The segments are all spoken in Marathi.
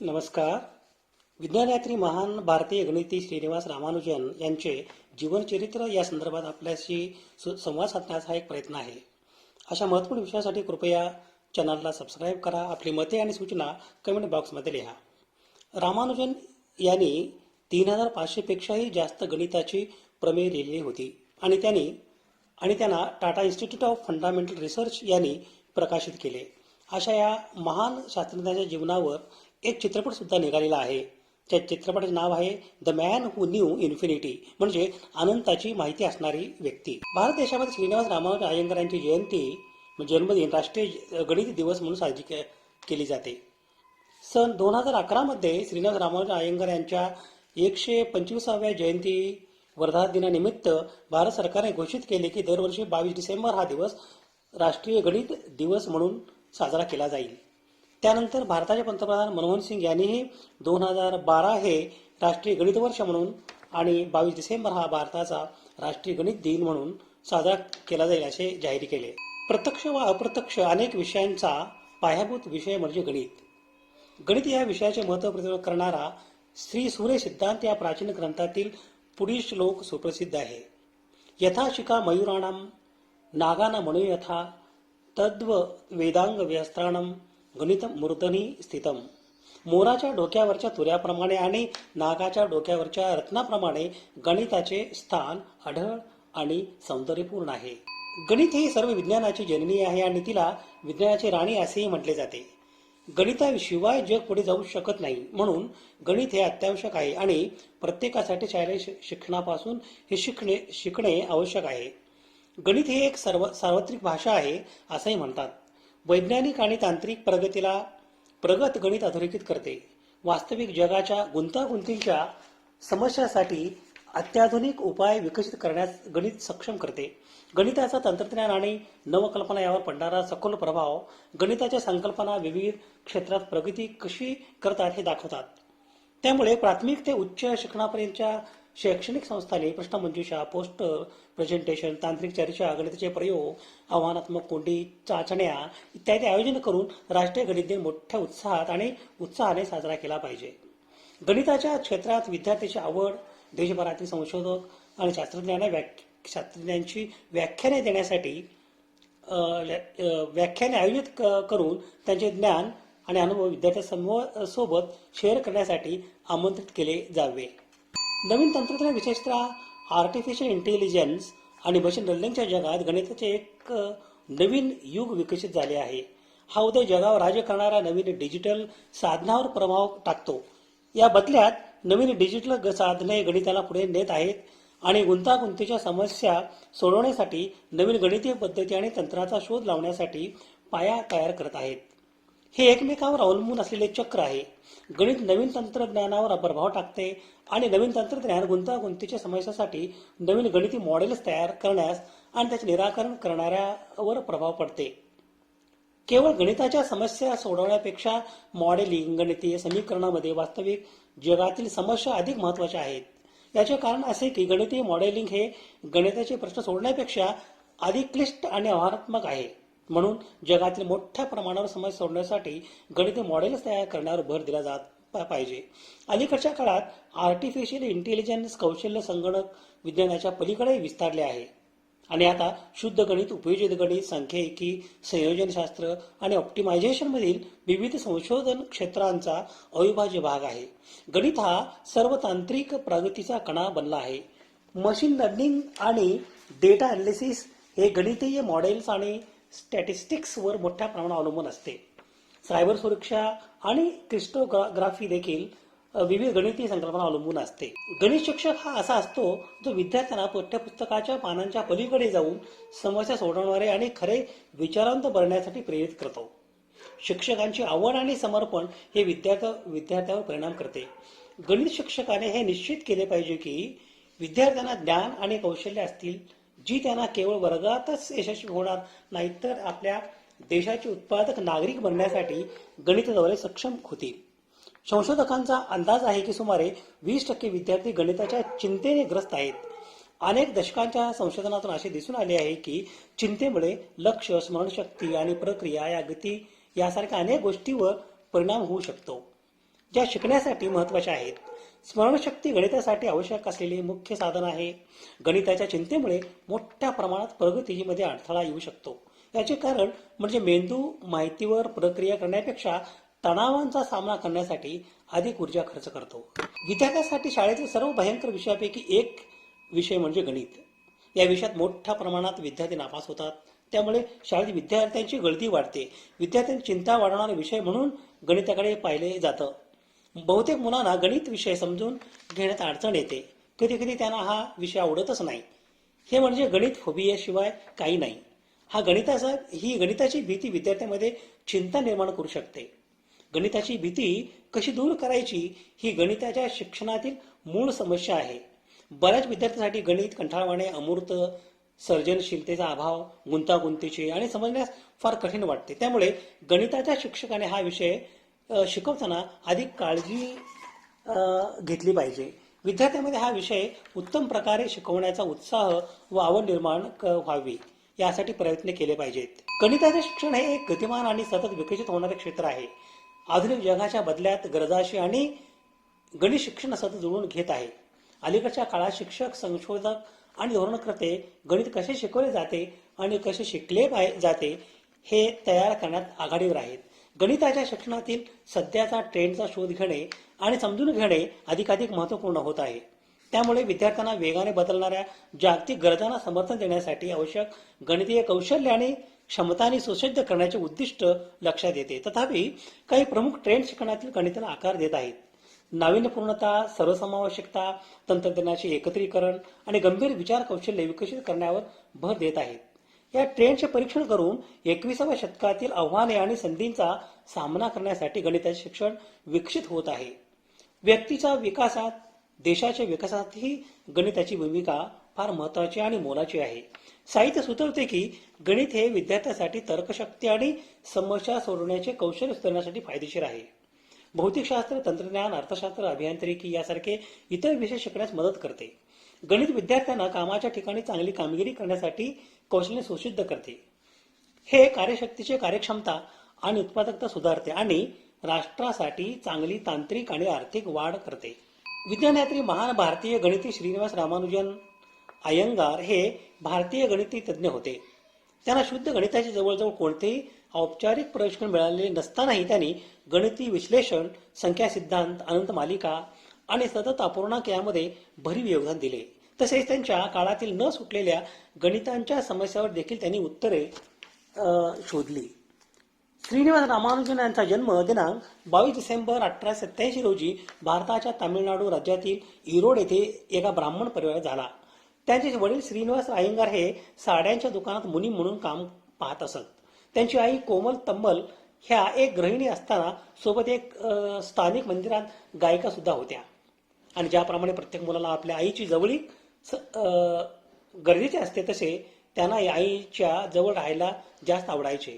नमस्कार. विज्ञानयात्री महान भारतीय गणिती श्रीनिवास रामानुजन यांचे जीवनचरित्र या संदर्भात आपल्याशी संवाद साधण्याचा हा एक प्रयत्न आहे. अशा महत्त्वपूर्ण विषयासाठी कृपया चॅनलला सबस्क्राईब करा. आपली मते आणि सूचना कमेंट बॉक्समध्ये लिहा. रामानुजन यांनी 3500 पेक्षाही जास्त गणिताची प्रमेय लिहिली होती आणि त्यांना Tata institute of fundamental research यांनी प्रकाशित केले. अशा या महान शास्त्रज्ञाच्या जीवनावर एक चित्रपट सुद्धा निघालेला आहे. त्या चित्रपटाचे नाव आहे the man who new infinity, म्हणजे अनंताची माहिती असणारी व्यक्ती. भारत देशामध्ये श्रीनिवास रामानुजन अय्यंगार यांची जयंती जन्मदिन राष्ट्रीय गणित दिवस म्हणून साजरी केली जाते. सन 2011 मध्ये श्रीनिवास रामानुजन अय्यंगार यांच्या 125व्या जयंती वर्धात दिनानिमित्त भारत सरकारने घोषित केले की दरवर्षी 22 डिसेंबर हा दिवस राष्ट्रीय गणित दिवस म्हणून साजरा केला जाईल. त्यानंतर भारताचे पंतप्रधान मनमोहन सिंग यांनीही 2012 हे राष्ट्रीय गणित वर्ष म्हणून आणि 22 डिसेंबर हा भारताचा राष्ट्रीय गणित दिन म्हणून साजरा केला जाईल असे जाहीर केले. प्रत्यक्ष व अप्रत्यक्ष अनेक विषयांचा पायाभूत विषय म्हणजे गणित. गणित या विषयाचे महत्त्व प्रतिपादन करणारा श्री सूर्य सिद्धांत या प्राचीन ग्रंथातील पुढील श्लोक सुप्रसिद्ध आहे. यथा शिका मयूराणाम नागाना मणु यथा तद्व वेदांग व्यस्त्राणम गणित मूर्धनी स्थितम. मोराच्या डोक्यावरच्या तुऱ्याप्रमाणे आणि नागाच्या डोक्यावरच्या रत्नाप्रमाणे गणिताचे स्थान अढळ आणि सौंदर्यपूर्ण आहे. गणित ही सर्व विज्ञानाची जननी आहे आणि तिला विज्ञानाची राणी असेही म्हटले जाते. गणिताशिवाय जग पुढे जाऊ शकत नाही, म्हणून गणित हे अत्यावश्यक आहे आणि प्रत्येकासाठी शालेय शिक्षणापासून हे शिकणे आवश्यक आहे. गणित ही एक सार्वत्रिक भाषा आहे असंही म्हणतात. वैज्ञानिक आणि तांत्रिक प्रगतीला प्रगत गणित अधोरेखित करते. वास्तविक जगाच्या गुंतागुंतीच्या समस्यासाठी अत्याधुनिक उपाय विकसित करण्यास गणित सक्षम करते. गणिताचा तंत्रज्ञान आणि नवकल्पना यावर पडणारा सखोल प्रभाव गणिताच्या संकल्पना विविध क्षेत्रात प्रगती कशी करतात हे दाखवतात. त्यामुळे प्राथमिक ते उच्च शिक्षणापर्यंतच्या शैक्षणिक संस्थांनी प्रश्नमंजुषा, पोस्टर प्रेझेंटेशन, तांत्रिक चर्चा, गणिताचे प्रयोग, आव्हानात्मक कोंडी चाचण्या इत्यादी आयोजन करून राष्ट्रीय गणित दिन मोठ्या उत्साहात आणि उत्साहाने साजरा केला पाहिजे. गणिताच्या क्षेत्रात विद्यार्थ्यांची आवड, देशभरातील संशोधक आणि शास्त्रज्ञांची व्याख्याने देण्यासाठी व्याख्याने आयोजित करून त्यांचे ज्ञान आणि अनुभव विद्यार्थ्यांसोबत शेअर करण्यासाठी आमंत्रित केले जावे. नवीन तंत्रज्ञान, विशेषतः आर्टिफिशियल इंटेलिजन्स आणि मशीन लर्निंगच्या जगात गणिताचे एक नवीन युग विकसित झाले आहे. हा उदय जगावर राज्य करणाऱ्या नवीन डिजिटल साधनावर प्रभाव टाकतो. या बदल्यात नवीन डिजिटल साधने गणिताला पुढे नेत आहेत आणि गुंतागुंतीच्या समस्या सोडवण्यासाठी नवीन गणितीय पद्धती आणि तंत्राचा शोध लावण्यासाठी पाया तयार करत आहेत. हे एकमेकांवर अवलंबून असलेले चक्र आहे. गणित नवीन तंत्रज्ञानावर प्रभाव टाकते आणि नवीन तंत्रज्ञान गुंतागुंतीच्या समस्यासाठी नवीन गणिती मॉडेल्स तयार करण्यास आणि त्याचे निराकरण करणाऱ्यावर प्रभाव पडते. केवळ गणिताच्या समस्या सोडवण्यापेक्षा मॉडेलिंग गणितीय समीकरणामध्ये वास्तविक जगातील समस्या अधिक महत्त्वाच्या आहेत. याचे कारण असे की गणितीय मॉडेलिंग हे गणिताचे प्रश्न सोडण्यापेक्षा अधिक क्लिष्ट आणि आव्हानात्मक आहे. म्हणून जगातील मोठ्या प्रमाणावर समस्या सोडवण्यासाठी गणितीय मॉडेल्स तयार करण्यावर भर दिला जात पाहिजे. अलीकडच्या काळात आर्टिफिशियल इंटेलिजन्स कौशल्य संगणक विज्ञानाच्या पलीकडे विस्तारले आहे आणि आता शुद्ध गणित, उपयोजित गणित, सांख्यिकी, संयोजनशास्त्र आणि ऑप्टिमायझेशन मधील विविध संशोधन क्षेत्रांचा अविभाज्य भाग आहे. गणित हा सर्व तांत्रिक प्रगतीचा कणा बनला आहे. मशीन लर्निंग आणि डेटा अनालिसिस हे गणितीय मॉडेल्स आणि स्टॅटिस्टिक्सवर मोठ्या प्रमाणावर अवलंबून असते. सायबर सुरक्षा आणि क्रिप्टोग्राफी देखील विविध गणितीय संकल्पना अवलंबून असते. गणित शिक्षक हा असा असतो जो विद्यार्थ्यांना पाठ्यपुस्तकाच्या पानांच्या पलीकडे जाऊन समस्या सोडवणारे आणि खरे विचारांत बनण्यासाठी प्रेरित करतो. शिक्षकांची आवड आणि समर्पण हे विद्यार्थ्यावर परिणाम करते. गणित शिक्षकाने हे निश्चित केले पाहिजे की विद्यार्थ्यांना ज्ञान आणि कौशल्य असतील जी त्यांना केवळ वर्गातच यशस्वी होणार नाहीत तर आपल्या देशाचे उत्पादक नागरिक बनण्यासाठी गणिताद्वारे सक्षम होतील. संशोधकांचा अंदाज आहे की सुमारे 20% विद्यार्थी गणिताच्या चिंतेने ग्रस्त आहेत. अनेक दशकांच्या संशोधनातून असे दिसून आले आहे की चिंतेमुळे लक्ष, स्मरणशक्ती आणि प्रक्रिया या गती यासारख्या अनेक गोष्टींवर परिणाम होऊ शकतो. ज्या शिकण्यासाठी महत्त्वाच्या आहेत. स्मरणशक्ती गणितासाठी आवश्यक असलेले मुख्य साधन आहे. गणिताच्या चिंतेमुळे मोठ्या प्रमाणात प्रगतीमध्ये अडथळा येऊ शकतो. याचे कारण म्हणजे मेंदू माहितीवर प्रक्रिया करण्यापेक्षा तणावांचा सामना करण्यासाठी अधिक ऊर्जा खर्च करतो. विद्यार्थ्यांसाठी शाळेतील सर्व भयंकर विषयापैकी एक विषय म्हणजे गणित. या विषयात मोठ्या प्रमाणात विद्यार्थी नापास होतात. त्यामुळे शाळेत विद्यार्थ्यांची गळती वाढते. विद्यार्थ्यांची चिंता वाढवणारा विषय म्हणून गणिताकडे पाहिले जातं. बहुतेक मुलांना गणित विषय समजून घेण्यात अडचण येते. कधी कधी त्यांना हा विषय आवडतच नाही. हे म्हणजे गणित फोबियाशिवाय काही नाही. ही गणिताची भीती विद्यार्थ्यांमध्ये चिंता निर्माण करू शकते. गणिताची भीती कशी दूर करायची ही गणिताच्या शिक्षणातील मूळ समस्या आहे. बऱ्याच विद्यार्थ्यांसाठी गणित कंटाळवाणे, अमूर्त, सर्जनशीलतेचा अभाव, गुंतागुंतीचे आणि समजण्यास फार कठीण वाटते. त्यामुळे गणिताच्या शिक्षकाने हा विषय शिकवताना अधिक काळजी घेतली पाहिजे. विद्यार्थ्यांमध्ये हा विषय उत्तम प्रकारे शिकवण्याचा उत्साह व आवड निर्माण व्हावी यासाठी प्रयत्न केले पाहिजेत. गणिताचे शिक्षण हे एक गतिमान आणि सतत विकसित होणारे क्षेत्र आहे. आधुनिक जगाच्या बदल्यात गरजाशी आणि गणित शिक्षण सतत जुळून घेत आहे. अलीकडच्या काळात शिक्षक, संशोधक आणि धोरणकर्ते गणित कसे शिकवले जाते आणि कसे शिकले जाते हे तयार करण्यात आघाडीवर आहेत. गणिताच्या शिक्षणातील सध्याचा ट्रेंडचा शोध घेणे आणि समजून घेणे अधिकाधिक महत्त्वपूर्ण होत आहे. त्यामुळे विद्यार्थ्यांना वेगाने बदलणाऱ्या जागतिक गरजांना समर्थन देण्यासाठी आवश्यक गणितीय कौशल्य आणि क्षमतांनी सुसज्ज करण्याचे उद्दिष्ट लक्षात येते. तथापि काही प्रमुख ट्रेंड शिक्षणातील गणिताला आकार देत आहेत. नाविन्यपूर्णता, सर्वसमावेशकता, तंत्रज्ञानाचे एकत्रीकरण आणि गंभीर विचार कौशल्य विकसित करण्यावर भर देत आहेत. या ट्रेंडचे परीक्षण करून 21व्या शतकातील आव्हाने आणि संधींचा सामना करण्यासाठी गणिताचे शिक्षण विकसित होत आहे. व्यक्तीच्या विकासात, देशाच्या विकासातही गणिताची भूमिका फार महत्त्वाची आणि मोलाची आहे. साहित्य सुचवते की गणित हे विद्यार्थ्यांसाठी तर्कशक्ती आणि समस्या सोडवण्याचे कौशल्य सुधारण्यासाठी फायदेशीर आहे. भौतिकशास्त्र, तंत्रज्ञान, अर्थशास्त्र, अभियांत्रिकी यासारखे इतर विषय शिकण्यास मदत करते. गणित विद्यार्थ्यांना कामाच्या ठिकाणी चांगली कामगिरी करण्यासाठी कौशल्य सुसिद्ध करते. हे कार्यशक्तीची कार्यक्षमता आणि उत्पादकता सुधारते आणि राष्ट्रासाठी चांगली तांत्रिक आणि आर्थिक वाढ करते. विज्ञानयात्री महान भारतीय गणिती श्रीनिवास रामानुजन अय्यंगार हे भारतीय गणिती तज्ज्ञ होते. त्यांना शुद्ध गणिताचे जवळजवळ कोणतेही औपचारिक प्रशिक्षण मिळालेले नसतानाही त्यांनी गणिती विश्लेषण, संख्या सिद्धांत, अनंत मालिका आणि सतत अपूर्णांक यामध्ये भरीव योगदान दिले. तसेच त्यांच्या काळातील न सुटलेल्या गणितांच्या समस्यावर देखील त्यांनी उत्तरे शोधली. श्रीनिवास रामानुजन यांचा जन्म दिनांक 22 डिसेंबर 1887 रोजी भारताच्या तामिळनाडू राज्यातील ईरोड येथे एका ब्राह्मण परिवारात झाला. त्यांचे वडील श्रीनिवास अय्यंगार हे साड्यांच्या दुकानात मुनी म्हणून काम पाहत असत. त्यांची आई कोमल तम्मल ह्या एक गृहिणी असताना सोबत एक स्थानिक मंदिरात गायिका सुद्धा होत्या. आणि ज्याप्रमाणे प्रत्येक मुलाला आपल्या आईची जवळीक गरजेचे असते तसे त्यांना आईच्या जवळ राहायला जास्त आवडायचे.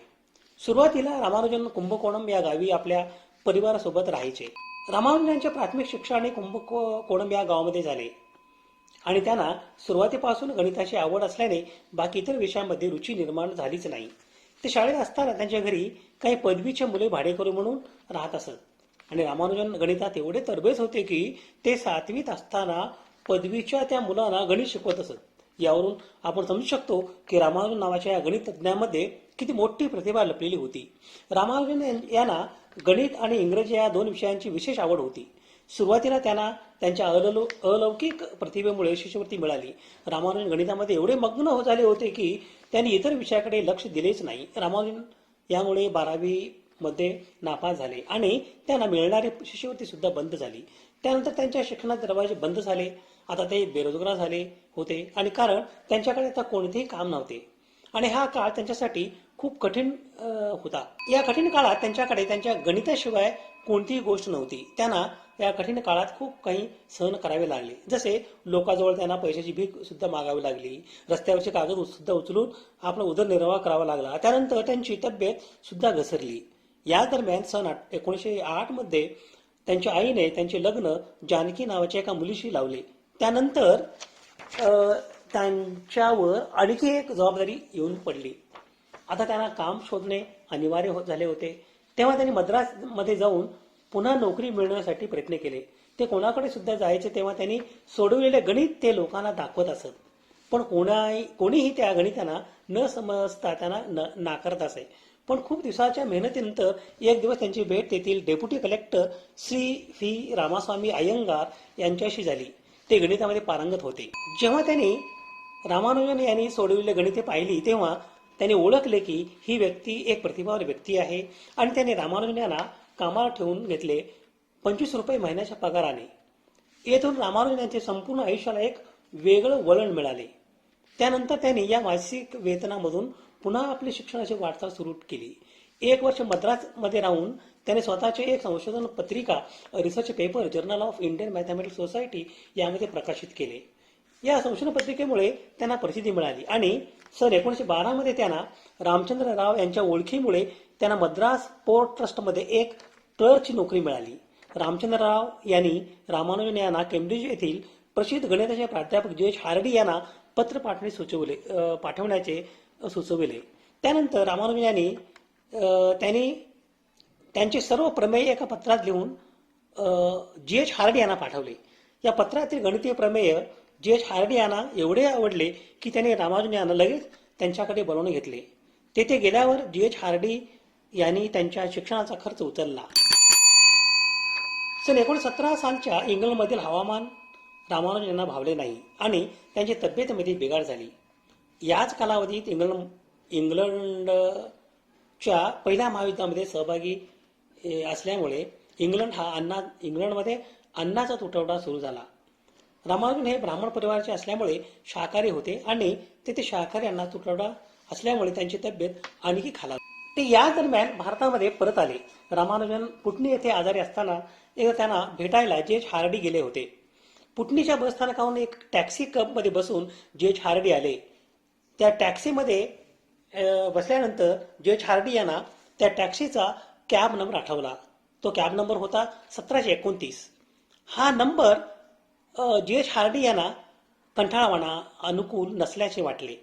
सुरुवातीला रामानुजन कुंभकोणम या गावी आपल्या परिवारासोबत राहायचे. रामानुजनचे प्राथमिक शिक्षण कुंभकोणम या गावामध्ये झाले आणि त्यांना सुरुवातीपासून गणिताची आवड असल्याने बाकी इतर विषयांमध्ये रुची निर्माण झालीच नाही. ते शाळेत असताना त्यांच्या घरी काही पदवीचे मुले भाडेकरू म्हणून राहत असत आणि रामानुजन गणितात एवढे तरबेज होते की ते 7वीत असताना पदवीच्या त्या मुलांना गणित शिकवत असत. यावरून आपण समजू शकतो की रामानुजन नावाच्या या गणित तज्ज्ञामध्ये किती मोठी प्रतिभा लपलेली होती. रामानुजन यांना गणित आणि इंग्रजी या 2 विषयांची विशेष आवड होती. सुरुवातीला त्यांना त्यांच्या अलौकिक प्रतिभेमुळे शिष्यवृत्ती मिळाली. रामानुजन गणितामध्ये एवढे मग्न झाले होते की त्यांनी इतर विषयाकडे लक्ष दिलेच नाही. रामानुजन यामुळे 12वी मध्ये नापास झाले आणि त्यांना मिळणारी शिष्यवृत्ती सुद्धा बंद झाली. त्यानंतर त्यांच्या शिक्षणाचे दरवाजे बंद झाले. आता ते बेरोजगार झाले होते आणि कारण त्यांच्याकडे आता कोणतेही काम नव्हते आणि हा काळ त्यांच्यासाठी खूप कठीण होता. या कठीण काळात त्यांच्याकडे त्यांच्या गणिताशिवाय कोणतीही गोष्ट नव्हती. त्यांना या कठीण काळात खूप काही सहन करावे लागले. जसे लोकांजवळ त्यांना पैशाची भीक सुद्धा मागावी लागली, रस्त्यावरचे कागद सुद्धा उचलून आपला उदरनिर्वाह करावा लागला. त्यानंतर त्यांची तब्येत सुद्धा घसरली. या दरम्यान सन 1908 मध्ये त्यांच्या आईने त्यांचे लग्न जानकी नावाच्या एका मुलीशी लावले. त्यानंतर त्यांच्यावर आणखी एक जबाबदारी येऊन पडली. आता त्यांना काम शोधणे अनिवार्य झाले होते. तेव्हा त्यांनी मद्रासमध्ये जाऊन पुन्हा नोकरी मिळवण्यासाठी प्रयत्न केले. ते कोणाकडे सुद्धा जायचे तेव्हा त्यांनी सोडवलेले गणित ते लोकांना दाखवत असत. पण कोणीही त्या गणितांना न समजता त्यांना नाकारत असे. पण खूप दिवसाच्या मेहनतीनंतर एक दिवस त्यांची भेट तेथील deputy collector Shri V Ramaswamy Iyengar यांच्याशी झाली. ते गणितामध्ये पारंगत होते. जेव्हा त्यांनी रामानुजन यांनी सोडविलेली गणिते पाहिली तेव्हा त्यांनी ओळखले की ही व्यक्ती एक प्रतिभावान व्यक्ती आहे आणि त्यांनी रामानुजन यांना कामाला ठेवून घेतले 25 रुपये महिन्याच्या पगाराने. येथून रामानुजन यांचे संपूर्ण आयुष्याला एक वेगळं वळण मिळाले. त्यानंतर त्यांनी या मासिक वेतनामधून पुन्हा आपली शिक्षणाची वाटचाल सुरू केली. 1 वर्ष मद्रासमध्ये राहून त्याने स्वतःचे एक संशोधन पत्रिका research paper journal of Indian mathematics society यामध्ये प्रकाशित केले. या संशोधन पत्रिकेमुळे त्यांना प्रसिद्धी मिळाली आणि सन 1912 मध्ये त्यांना रामचंद्र राव यांच्या ओळखीमुळे त्यांना मद्रास पोर्ट ट्रस्टमध्ये एक क्लर्कची नोकरी मिळाली. रामचंद्र राव यांनी रामानुजन यांना केम्ब्रिज येथील प्रसिद्ध गणिताचे प्राध्यापक जे.एच. हार्डी यांना पत्र पाठवण्याचे सुचविले. त्यानंतर रामानुजन यांनी त्यांचे सर्व प्रमेय एका पत्रात लिहून जी.एच. हार्डी यांना पाठवले. या पत्रातील गणितीय प्रमेय जी.एच. हार्डी यांना एवढे आवडले की त्यांनी रामानुजन यांना लगेच त्यांच्याकडे बोलावून घेतले. तेथे गेल्यावर जी.एच. हार्डी यांनी त्यांच्या शिक्षणाचा खर्च उचलला. सन 1917 सालच्या इंग्लंडमधील हवामान रामानुजन यांना भावले नाही आणि त्यांची तब्येतीमध्ये बिघाड झाली. याच कालावधीत इंग्लंडच्या पहिल्या महायुद्धामध्ये सहभागी असल्यामुळे इंग्लंडमध्ये अन्नाचा तुटवडा सुरू झाला. रामानुजन हे ब्राह्मण परिवाराचे असल्यामुळे शाकाहारी होते आणि तेथे शाकाहारी अन्नाचा तुटवडा असल्यामुळे त्यांची तब्येत आणखी खालावली. ते या दरम्यान भारतामध्ये परत आले. रामानुजन पुटणी येथे आजारी असताना एकदा त्यांना भेटायला जे.एच. हार्डी गेले होते. पुटणीच्या बसस्थानकावरून एक टॅक्सी कपमध्ये बसून जे.एच. हार्डी आले. त्या टॅक्सीमध्ये बसल्यानंतर जे.एच. हार्डी यांना त्या टॅक्सीचा कॅब नंबर आठवला. तो कॅब नंबर होता 1729. हा नंबर जे.एच. हार्डी यांना कंटाळवाणा अनुकूल नसल्याचे वाटले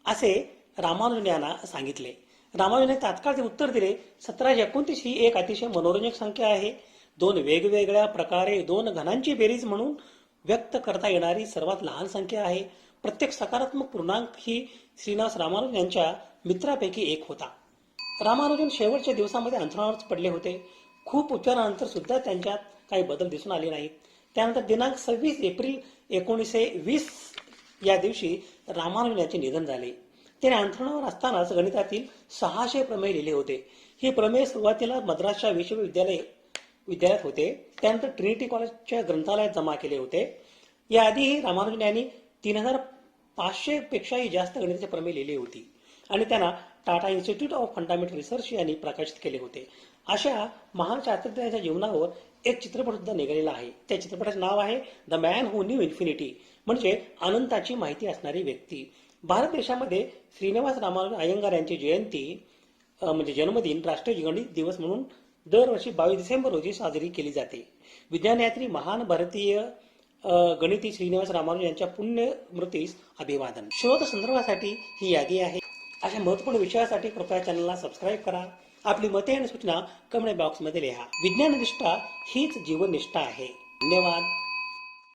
असे रामानुजन यांना सांगितले. रामानुजन तात्काळ ते उत्तर दिले, 1729 ही एक अतिशय मनोरंजक संख्या आहे. 2 वेगवेगळ्या प्रकारे 2 घनांची बेरीज म्हणून व्यक्त करता येणारी सर्वात लहान संख्या आहे. प्रत्येक सकारात्मक पूर्णांक ही श्रीनिवास रामानुजन यांच्या मित्रापैकी एक होता. रामानुजन शेवटच्या दिवसामध्ये अंथरुणावर पडले होते. खूप उपचारानंतर सुद्धा त्यांच्यात काही बदल दिसून आले नाहीत. त्यानंतर दिनांक 26 एप्रिल 1920 या दिवशी रामानुजन यांचे निधन झाले. त्याने अंथरुणावर असतानाच गणितातील 600 प्रमेय लिहिले होते. ही प्रमेय सुरुवातीला मद्रासच्या विश्वविद्यालयात होते. त्यानंतर ट्रिनिटी कॉलेजच्या ग्रंथालयात जमा केले होते. याआधीही रामानुजन यांनी 3500 पेक्षाही जास्त गणिताचे प्रमेय लिहिली होती आणि त्यांना Tata institute of fundamental research यांनी प्रकाशित केले होते. अशा महान शास्त्रज्ञाच्या जीवनावर एक चित्रपट सुद्धा निघालेला आहे. त्या चित्रपटाचे नाव आहे the man who new infinity, म्हणजे अनंताची माहिती असणारी व्यक्ती. भारत देशामध्ये श्रीनिवास रामानुजन अय्यंगार यांची जयंती म्हणजे जन्मदिन राष्ट्रीय गणित दिवस म्हणून दरवर्षी 22 डिसेंबर रोजी साजरी केली जाते. विज्ञानयात्री महान भारतीय गणिती श्रीनिवास रामानुजन यांच्या पुण्यस्मृतीस अभिवादन. शोध संदर्भासाठी ही यादी आहे. अशा महत्त्वपूर्ण विषयासाठी कृपया चॅनलला सबस्क्राईब करा. आपली मते आणि सूचना कमेंट बॉक्समध्ये लिहा. विज्ञाननिष्ठा हीच जीवननिष्ठा आहे. धन्यवाद.